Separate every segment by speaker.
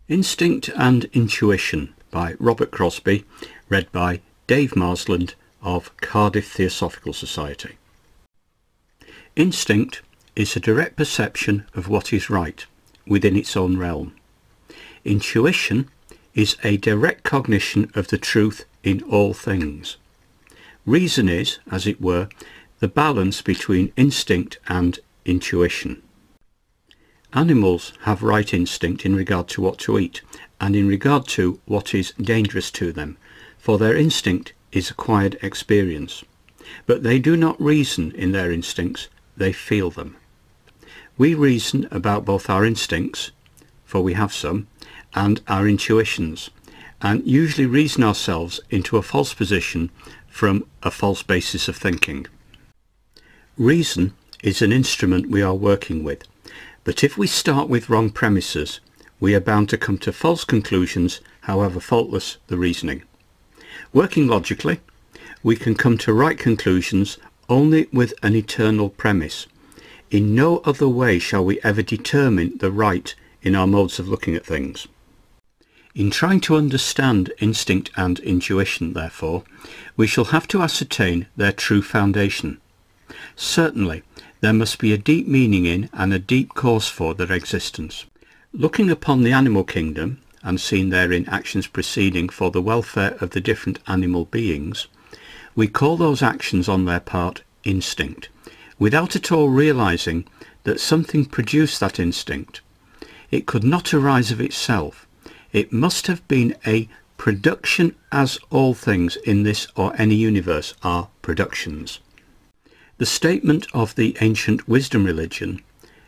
Speaker 1: Instinct and Intuition by Robert Crosbie, read by Dave Marsland of Cardiff Theosophical Society. Instinct is a direct perception of what is right within its own realm. Intuition is a direct cognition of the truth in all things. Reason is, as it were, the balance between instinct and intuition. Animals have right instinct in regard to what to eat and in regard to what is dangerous to them, for their instinct is acquired experience. But they do not reason in their instincts, they feel them. We reason about both our instincts, for we have some, and our intuitions, and usually reason ourselves into a false position from a false basis of thinking. Reason is an instrument we are working with, but if we start with wrong premises, we are bound to come to false conclusions, however faultless the reasoning. Working logically, we can come to right conclusions only with an eternal premise. In no other way shall we ever determine the right in our modes of looking at things. In trying to understand instinct and intuition, therefore, we shall have to ascertain their true foundation. Certainly, there must be a deep meaning in and a deep cause for their existence. Looking upon the animal kingdom, and seeing therein actions proceeding for the welfare of the different animal beings, we call those actions on their part instinct, without at all realizing that something produced that instinct. It could not arise of itself. It must have been a production, as all things in this or any universe are productions. The statement of the ancient wisdom religion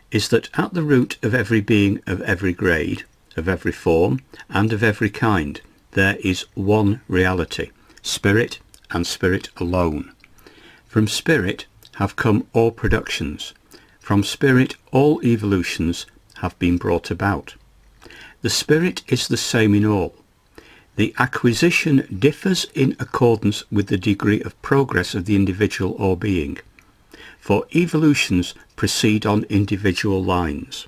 Speaker 1: is that at the root of every being of every grade, of every form, and of every kind, there is one reality, spirit and spirit alone. From spirit have come all productions. From spirit all evolutions have been brought about. The spirit is the same in all. The acquisition differs in accordance with the degree of progress of the individual or being, for evolutions proceed on individual lines.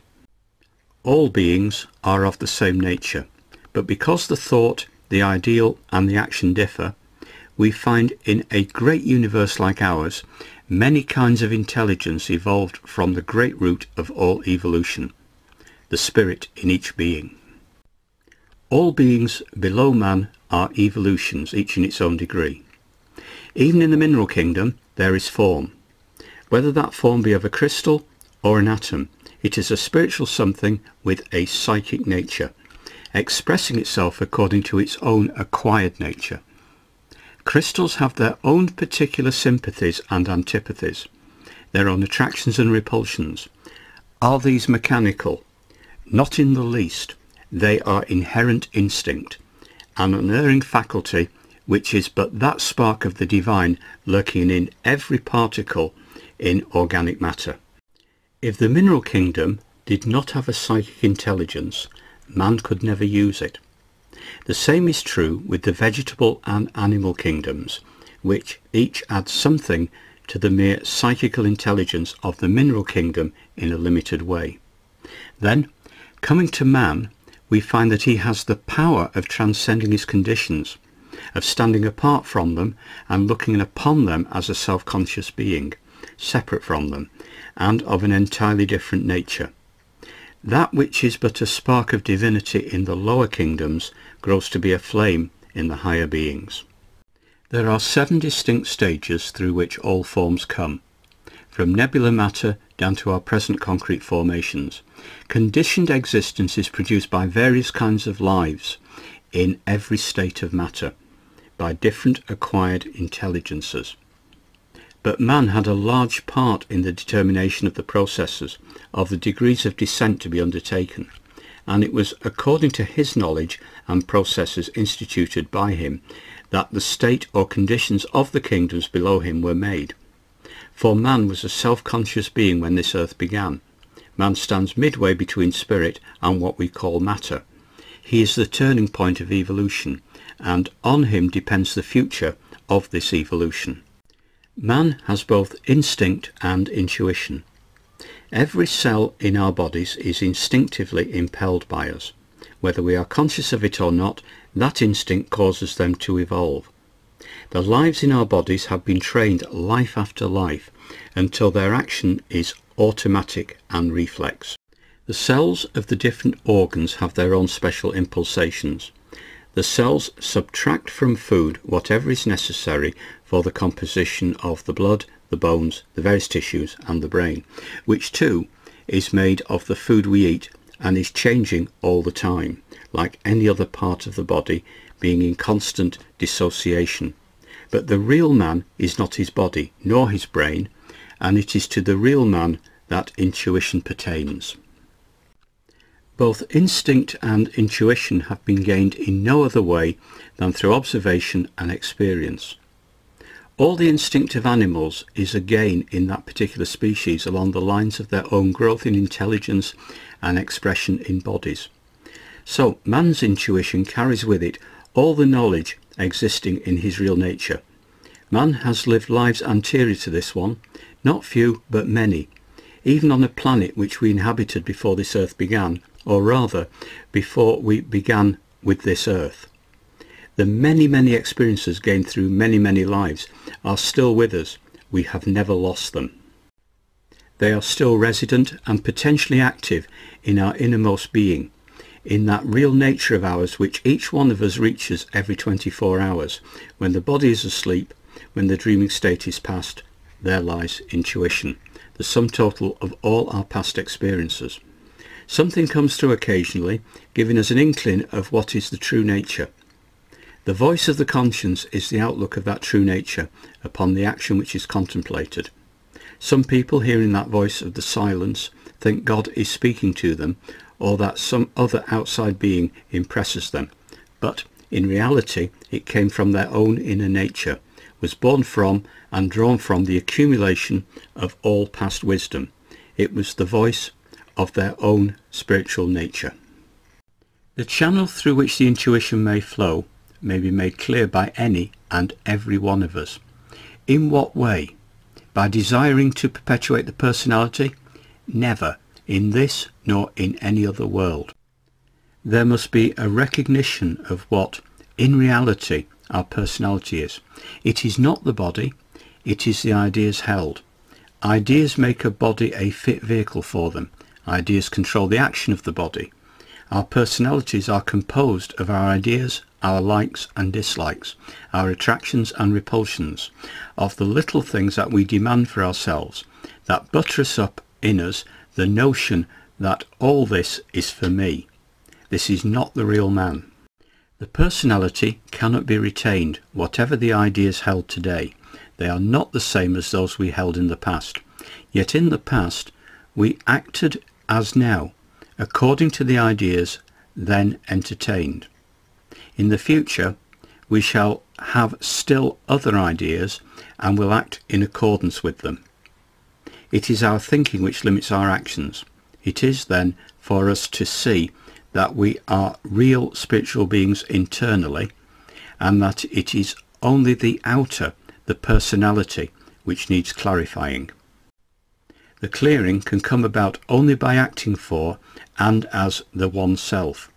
Speaker 1: All beings are of the same nature, but because the thought, the ideal and the action differ, we find in a great universe like ours many kinds of intelligence evolved from the great root of all evolution, the spirit in each being. All beings below man are evolutions, each in its own degree. Even in the mineral kingdom there is form. Whether that form be of a crystal or an atom, it is a spiritual something with a psychic nature, expressing itself according to its own acquired nature. Crystals have their own particular sympathies and antipathies, their own attractions and repulsions. Are these mechanical? Not in the least. They are inherent instinct, an unerring faculty which is but that spark of the divine lurking in every particle in organic matter. If the mineral kingdom did not have a psychic intelligence, man could never use it. The same is true with the vegetable and animal kingdoms, which each adds something to the mere psychical intelligence of the mineral kingdom in a limited way. Then, coming to man, we find that he has the power of transcending his conditions, of standing apart from them and looking upon them as a self-conscious being, separate from them, and of an entirely different nature. That which is but a spark of divinity in the lower kingdoms grows to be a flame in the higher beings. There are 7 distinct stages through which all forms come, from nebular matter down to our present concrete formations. Conditioned existence is produced by various kinds of lives in every state of matter, by different acquired intelligences. But man had a large part in the determination of the processes, of the degrees of descent to be undertaken, and it was according to his knowledge and processes instituted by him that the state or conditions of the kingdoms below him were made. For man was a self-conscious being when this earth began. Man stands midway between spirit and what we call matter. He is the turning point of evolution, and on him depends the future of this evolution. Man has both instinct and intuition. Every cell in our bodies is instinctively impelled by us. Whether we are conscious of it or not, that instinct causes them to evolve. The lives in our bodies have been trained life after life until their action is automatic and reflex. The cells of the different organs have their own special impulsations. The cells subtract from food whatever is necessary for the composition of the blood, the bones, the various tissues and the brain, which too is made of the food we eat and is changing all the time, like any other part of the body being in constant dissociation. But the real man is not his body nor his brain, and it is to the real man that intuition pertains. Both instinct and intuition have been gained in no other way than through observation and experience. All the instinct of animals is a gain in that particular species along the lines of their own growth in intelligence and expression in bodies. So man's intuition carries with it all the knowledge existing in his real nature. Man has lived lives anterior to this one, not few but many, even on a planet which we inhabited before this earth began, or rather before we began with this earth. The many experiences gained through many lives are still with us. We have never lost them. They are still resident and potentially active in our innermost being, in that real nature of ours which each one of us reaches every 24 hours. When the body is asleep, when the dreaming state is past, there lies intuition, the sum total of all our past experiences. Something comes through occasionally, giving us an inkling of what is the true nature. The voice of the conscience is the outlook of that true nature upon the action which is contemplated. Some people, hearing that voice of the silence, think God is speaking to them, or that some other outside being impresses them. But in reality it came from their own inner nature, was born from and drawn from the accumulation of all past wisdom. It was the voice of their own spiritual nature. The channel through which the intuition may flow may be made clear by any and every one of us. In what way? By desiring to perpetuate the personality? Never, in this nor in any other world. There must be a recognition of what, in reality, our personality is. It is not the body, it is the ideas held. Ideas make a body a fit vehicle for them. Ideas control the action of the body. Our personalities are composed of our ideas, our likes and dislikes, our attractions and repulsions, of the little things that we demand for ourselves, that buttress up in us the notion that all this is for me. This is not the real man. The personality cannot be retained, whatever the ideas held today. They are not the same as those we held in the past. Yet in the past we acted as now, according to the ideas then entertained. In the future we shall have still other ideas and will act in accordance with them. It is our thinking which limits our actions. It is then for us to see that we are real spiritual beings internally, and that it is only the outer, the personality, which needs clarifying. The clearing can come about only by acting for and as the one self.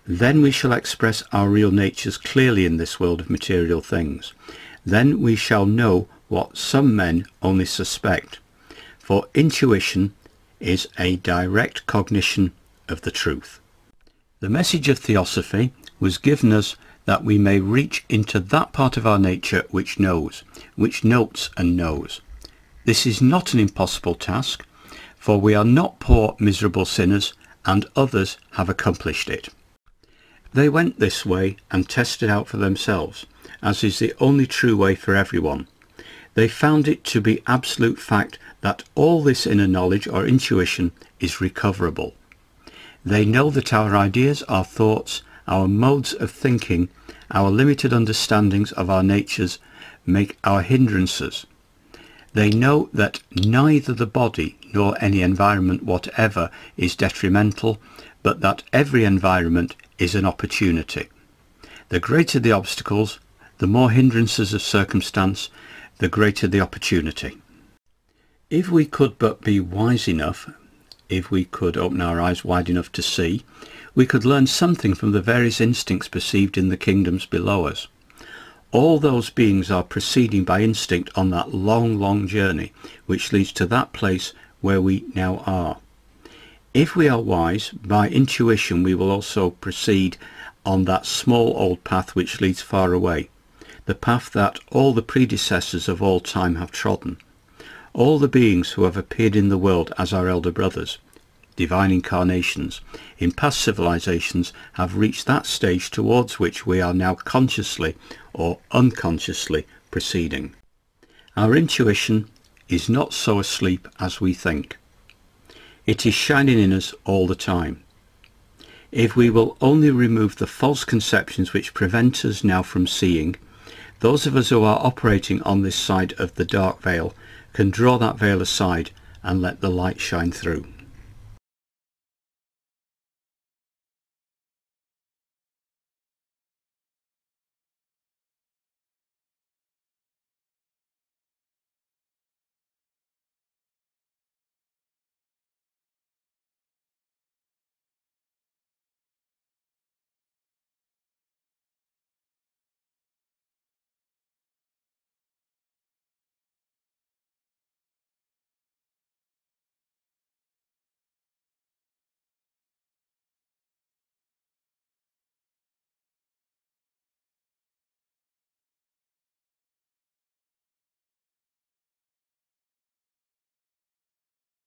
Speaker 1: Then we shall express our real natures clearly in this world of material things. Then we shall know what some men only suspect, for intuition is a direct cognition of the truth. The message of Theosophy was given us that we may reach into that part of our nature which knows, which notes and knows. This is not an impossible task, for we are not poor miserable sinners, and others have accomplished it. They went this way and tested out for themselves, as is the only true way for everyone. They found it to be absolute fact that all this inner knowledge or intuition is recoverable. They know that our ideas, our thoughts, our modes of thinking, our limited understandings of our natures make our hindrances. They know that neither the body nor any environment whatever is detrimental, but that every environment is an opportunity. The greater the obstacles, the more hindrances of circumstance, the greater the opportunity. If we could but be wise enough, if we could open our eyes wide enough to see, we could learn something from the various instincts perceived in the kingdoms below us. All those beings are proceeding by instinct on that long journey which leads to that place where we now are. If we are wise, by intuition we will also proceed on that small old path which leads far away, the path that all the predecessors of all time have trodden. All the beings who have appeared in the world as our elder brothers, divine incarnations, in past civilizations have reached that stage towards which we are now consciously or unconsciously proceeding. Our intuition is not so asleep as we think. It is shining in us all the time. If we will only remove the false conceptions which prevent us now from seeing, those of us who are operating on this side of the dark veil can draw that veil aside and let the light shine through.